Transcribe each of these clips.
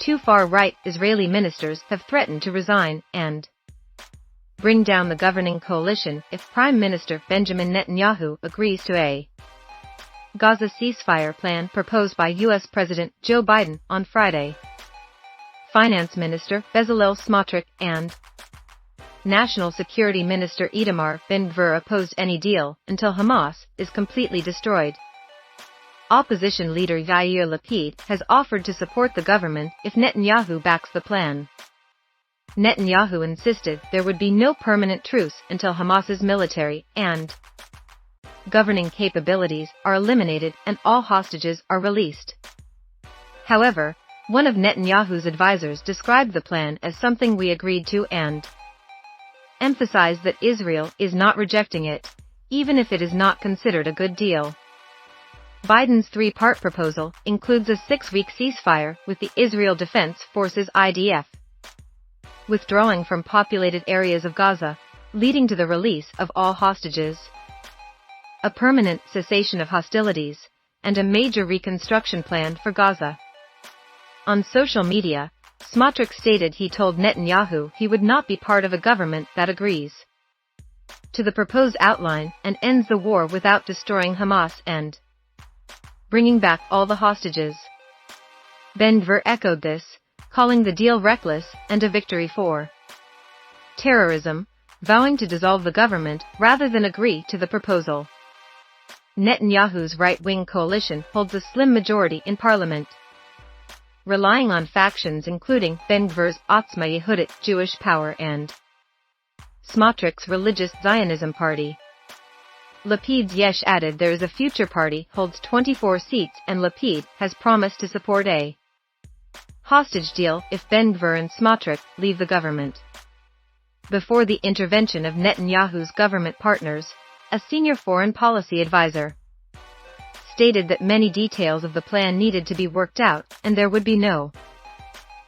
two far-right Israeli ministers have threatened to resign and bring down the governing coalition if Prime Minister Benjamin Netanyahu agrees to a Gaza ceasefire plan proposed by U.S. President Joe Biden on Friday. Finance Minister Bezalel Smotrich and National Security Minister Itamar Ben-Gvir opposed any deal until Hamas is completely destroyed. Opposition leader Yair Lapid has offered to support the government if Netanyahu backs the plan. Netanyahu insisted there would be no permanent truce until Hamas's military and governing capabilities are eliminated and all hostages are released. However, one of Netanyahu's advisors described the plan as something we agreed to and emphasized that Israel is not rejecting it, even if it is not considered a good deal. Biden's three-part proposal includes a 6-week ceasefire with the Israel Defense Forces IDF withdrawing from populated areas of Gaza, leading to the release of all hostages, a permanent cessation of hostilities, and a major reconstruction plan for Gaza. On social media, Smotrich stated he told Netanyahu he would not be part of a government that agrees to the proposed outline and ends the war without destroying Hamas and bringing back all the hostages. Ben-Gvir echoed this, calling the deal reckless and a victory for terrorism, vowing to dissolve the government rather than agree to the proposal. Netanyahu's right-wing coalition holds a slim majority in parliament, relying on factions including Ben-Gvir's Otzma Yehudit Jewish Power and Smotrich's Religious Zionism Party. Lapid's Yesh added there is a future party holds 24 seats and Lapid has promised to support a hostage deal if Ben-Gvir and Smotrich leave the government. Before the intervention of Netanyahu's government partners, a senior foreign policy advisor stated that many details of the plan needed to be worked out and there would be no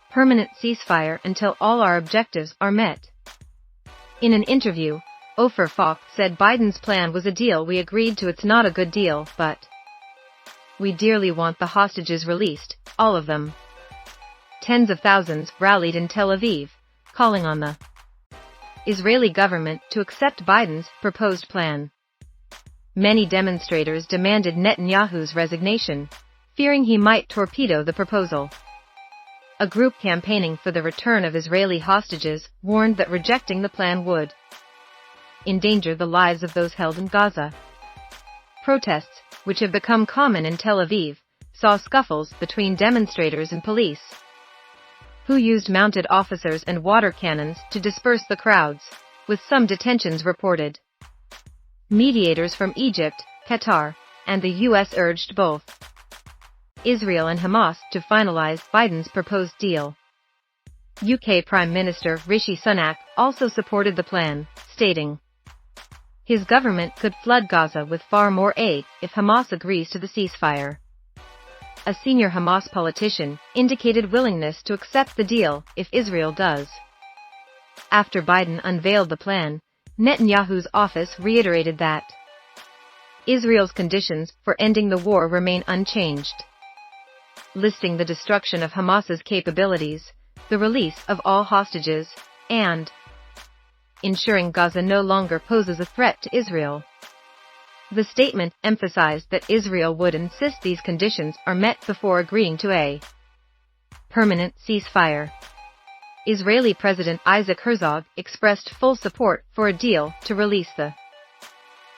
permanent ceasefire until all our objectives are met. In an interview, Ofer Falk said Biden's plan was a deal we agreed to. It's not a good deal, but we dearly want the hostages released, all of them. Tens of thousands rallied in Tel Aviv, calling on the Israeli government to accept Biden's proposed plan. Many demonstrators demanded Netanyahu's resignation, fearing he might torpedo the proposal. A group campaigning for the return of Israeli hostages warned that rejecting the plan would endanger the lives of those held in Gaza. Protests, which have become common in Tel Aviv, saw scuffles between demonstrators and police, who used mounted officers and water cannons to disperse the crowds, with some detentions reported. Mediators from Egypt, Qatar, and the U.S. urged both Israel and Hamas to finalize Biden's proposed deal. UK Prime Minister Rishi Sunak also supported the plan, stating his government could flood Gaza with far more aid if Hamas agrees to the ceasefire. A senior Hamas politician indicated willingness to accept the deal if Israel does. After Biden unveiled the plan, Netanyahu's office reiterated that Israel's conditions for ending the war remain unchanged, listing the destruction of Hamas's capabilities, the release of all hostages, and ensuring Gaza no longer poses a threat to Israel. The statement emphasized that Israel would insist these conditions are met before agreeing to a permanent ceasefire. Israeli President Isaac Herzog expressed full support for a deal to release the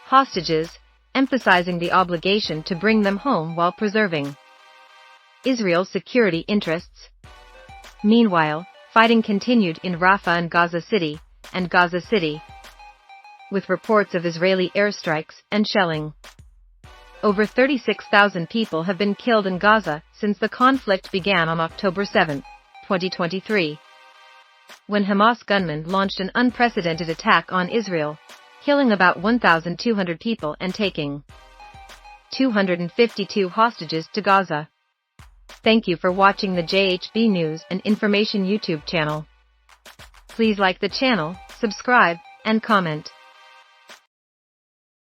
hostages, emphasizing the obligation to bring them home while preserving Israel's security interests. Meanwhile, fighting continued in Rafah and Gaza City, with reports of Israeli airstrikes and shelling. Over 36,000 people have been killed in Gaza since the conflict began on October 7, 2023, when Hamas gunmen launched an unprecedented attack on Israel, killing about 1,200 people and taking 252 hostages to Gaza. Thank you for watching the JHB News and Information YouTube channel. Please like the channel, subscribe, and comment.